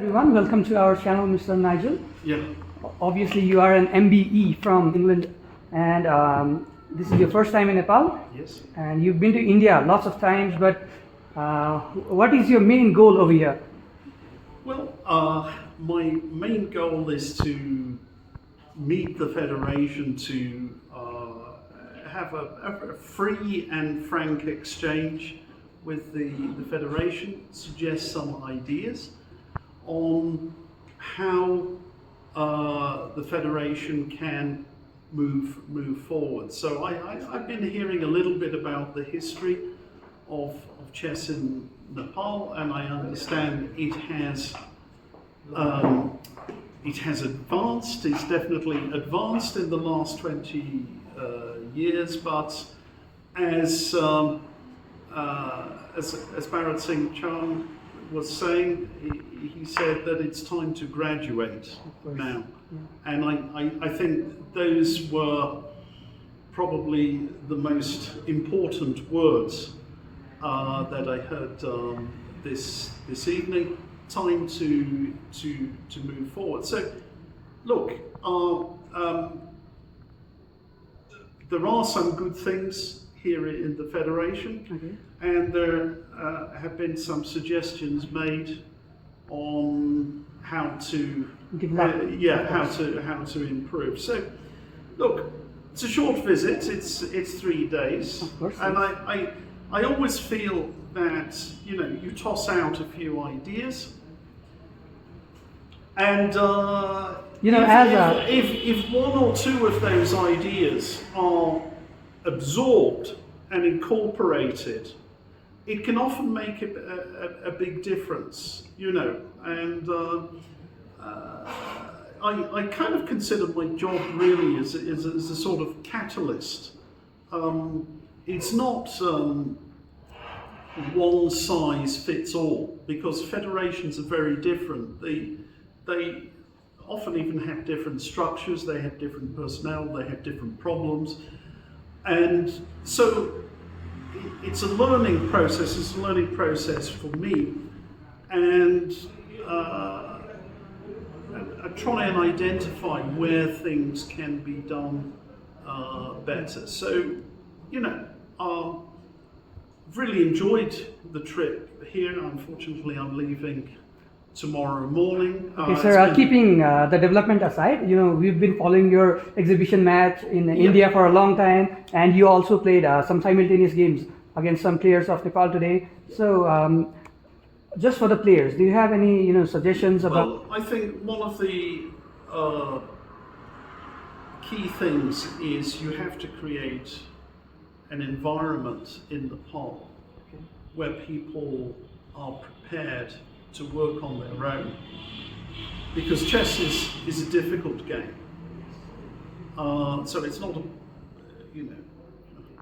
Everyone, welcome to our channel, Mr. Nigel. Yeah. Obviously, you are an MBE from England, and this is your first time in Nepal. Yes. And you've been to India lots of times, but what is your main goal over here? Well, my main goal is to meet the Federation to have a free and frank exchange with the Federation, suggest some ideas on how the Federation can move forward. So I've been hearing a little bit about the history of chess in Nepal, and I understand it has advanced. It's definitely advanced in the last 20 years, but as Bharat Singh Chand was saying, he said that it's time to graduate now. Yeah. And I think those were probably the most important words that I heard this evening. Time to move forward. So, look, there are some good things here in the Federation, and there have been some suggestions made on how to how to improve. So, look, it's a short visit. It's 3 days, of course, and I always feel that you toss out a few ideas, and if one or two of those ideas are absorbed and incorporated, it can often make a big difference, and I kind of consider my job really as a sort of catalyst. It's not one size fits all, because federations are very different. They often even have different structures, they have different personnel, they have different problems. And so it's a learning process, for me. And I try and identify where things can be done better. So, I've really enjoyed the trip here. Unfortunately, I'm leaving tomorrow morning. Okay, sir, keeping the development aside, we've been following your exhibition match in India for a long time, and you also played some simultaneous games against some players of Nepal today. So, just for the players, do you have any suggestions about? Well, I think one of the key things is you have to create an environment in Nepal where people are prepared to work on their own, because chess is a difficult game. So it's not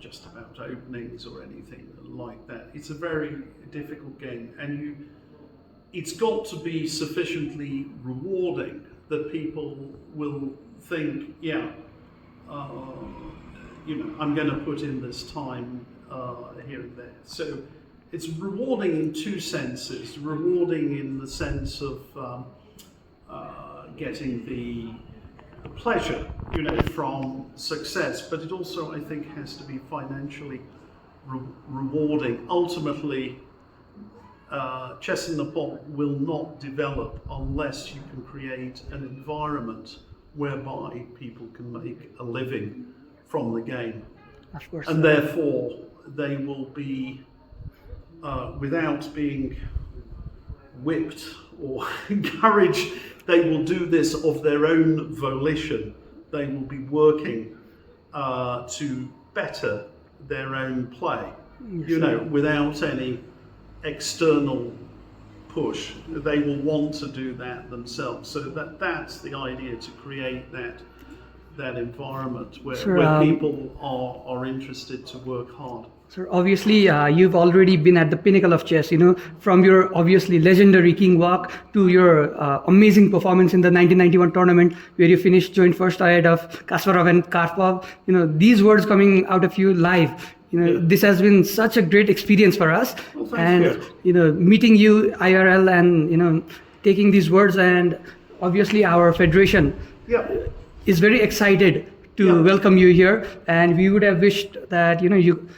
just about openings or anything like that. It's a very difficult game, and it's got to be sufficiently rewarding that people will think, I'm going to put in this time here and there. So it's rewarding in two senses. Rewarding in the sense of getting the pleasure, from success, but it also, I think, has to be financially rewarding. Ultimately, chess in Nepal will not develop unless you can create an environment whereby people can make a living from the game. Of course. And therefore, they will be, without being whipped or encouraged, they will do this of their own volition. They will be working to better their own play, without any external push. They will want to do that themselves. So that's the idea, to create that environment where people are interested to work hard. Sir, obviously, you've already been at the pinnacle of chess, from your obviously legendary king walk to your amazing performance in the 1991 tournament where you finished joint first ahead of Kasparov and Karpov. These words coming out of you live, this has been such a great experience for us. Well, thank you. Meeting you IRL and, taking these words, and obviously our federation Yeah. is very excited to Yeah. welcome you here, and we would have wished that you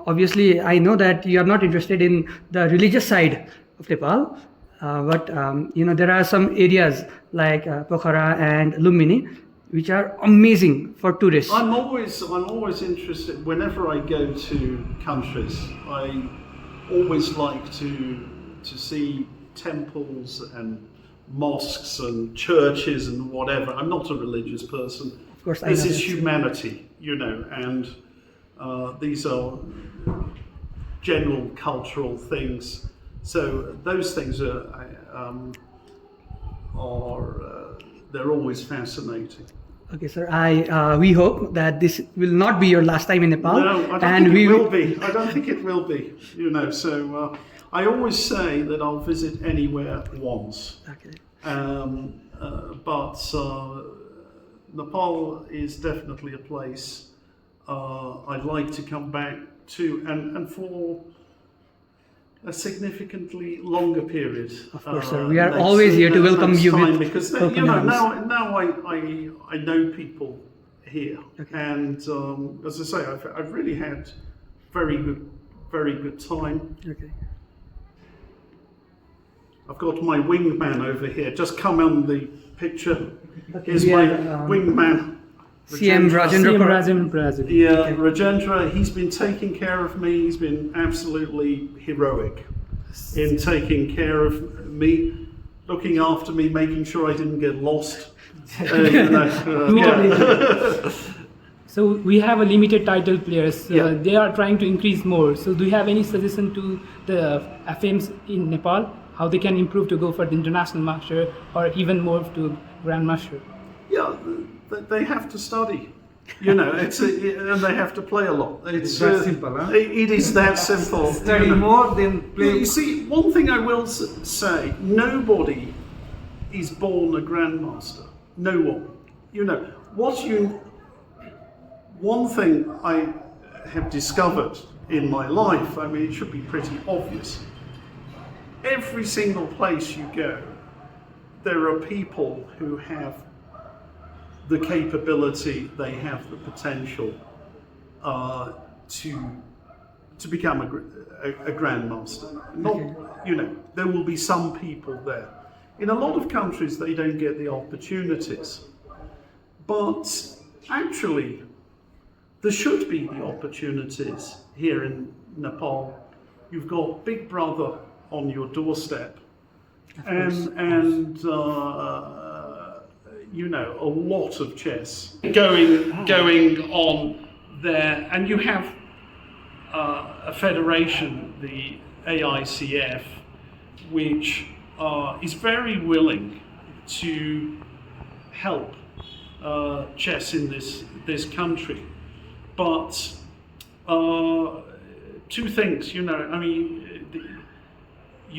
obviously I know that you are not interested in the religious side of Nepal, but there are some areas like Pokhara and Lumbini which are amazing for tourists. I'm always interested. Whenever I go to countries, I always like to see temples and mosques and churches and whatever. I'm not a religious person. Of course, I this know is that. humanity, and these are general cultural things. So those things they're always fascinating. Okay, sir. We hope that this will not be your last time in Nepal. No, I don't think it will be. I don't think it will be. So I always say that I'll visit anywhere once. Okay. But Nepal is definitely a place I'd like to come back to, and for a significantly longer period. Of course, sir. We are always here to welcome you with because open arms. now I know people here, Okay. and as I say, I've really had very good time. Okay. I've got my wingman over here. Just come on the picture. Okay, Here's we my are, wingman. CM Rajendra. Yeah, Rajendra, he's been taking care of me. He's been absolutely heroic in taking care of me, looking after me, making sure I didn't get lost. So we have a limited title players. Yeah. They are trying to increase more. So do you have any suggestion to the FMs in Nepal how they can improve to go for the international master or even more to grandmaster? Yeah, they have to study. And they have to play a lot. It's that simple, huh? It is that simple. Study more than play. You see, one thing I will say: nobody is born a grandmaster. No one. One thing I have discovered in my life. I mean, it should be pretty obvious. Every single place you go, there are people who have the capability, they have the potential to become a grandmaster. There will be some people there. In a lot of countries, they don't get the opportunities. But actually, there should be the opportunities here in Nepal. You've got Big Brother on your doorstep, and a lot of chess going on there, and you have a federation, the AICF, which is very willing to help chess in this country. But two things, you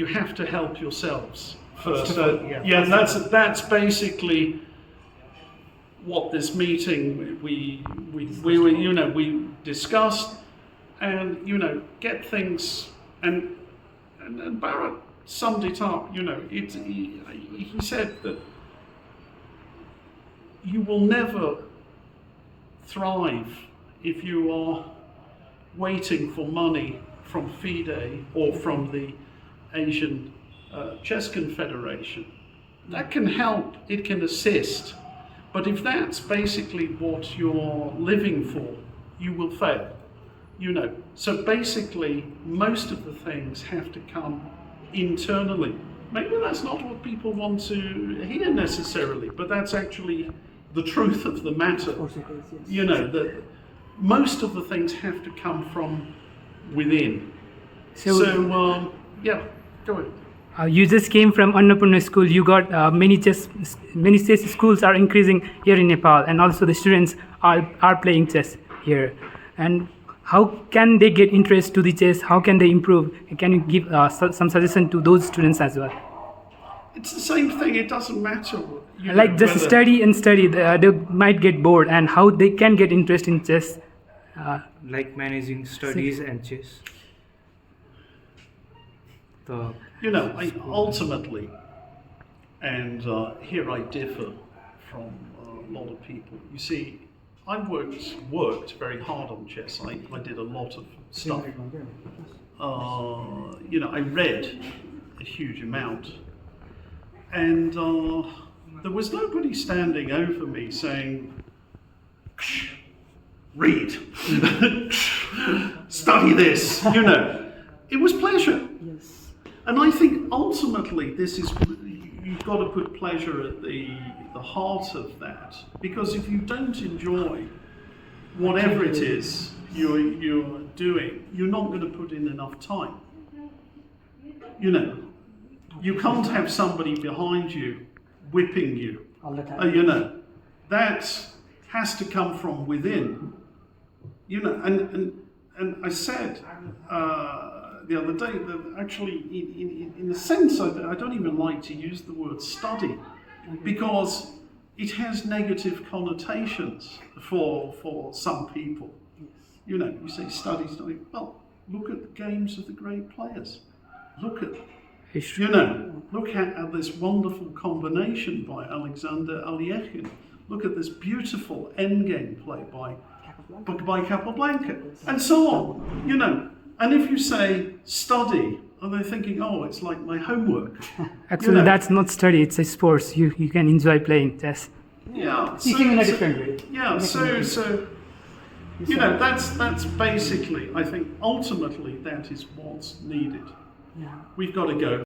have to help yourselves first. That's basically what this meeting we discussed, and get things, and Bharat summed it up. He said that you will never thrive if you are waiting for money from FIDE or from the Asian Chess Confederation. That can help, it can assist, but if that's basically what you're living for, you will fail. So basically, most of the things have to come internally. Maybe that's not what people want to hear necessarily, but that's actually the truth of the matter. Of course it is, yes. That most of the things have to come from within. So Go ahead. You just came from Annapurna school. You got many chess schools are increasing here in Nepal, and also the students are playing chess here. And how can they get interest to the chess? How can they improve? Can you give some suggestion to those students as well? It's the same thing. It doesn't matter. Like just study and study. They might get bored, and how they can get interest in chess. Like managing studies and chess. So, You know, ultimately, and here I differ from a lot of people. You see, I worked very hard on chess. I did a lot of stuff. You know, I read a huge amount, and there was nobody standing over me saying, read, study this, you know. It was pleasure. Yes. And I think ultimately this is, you've got to put pleasure at the heart of that, because if you don't enjoy whatever it is you're doing, you're not going to put in enough time. You know, you can't have somebody behind you whipping you. All the time. You know, that has to come from within. You know, and I said the other day that actually, in a sense, I don't even like to use the word study, because it has negative connotations for some people. You know, you say study. Well, look at the games of the great players. Look at, you know, look at this wonderful combination by Alexander Alekhine. Look at this beautiful endgame play by Capablanca, and so on. You know, and if you say study, are they thinking, oh, it's like my homework? actually, You know. that's not study, it's a sports. You can enjoy playing chess. Yeah, Teaching in a different way. Yeah, so you know, that's basically, I think, ultimately that is what's needed. Yeah. We've got to go.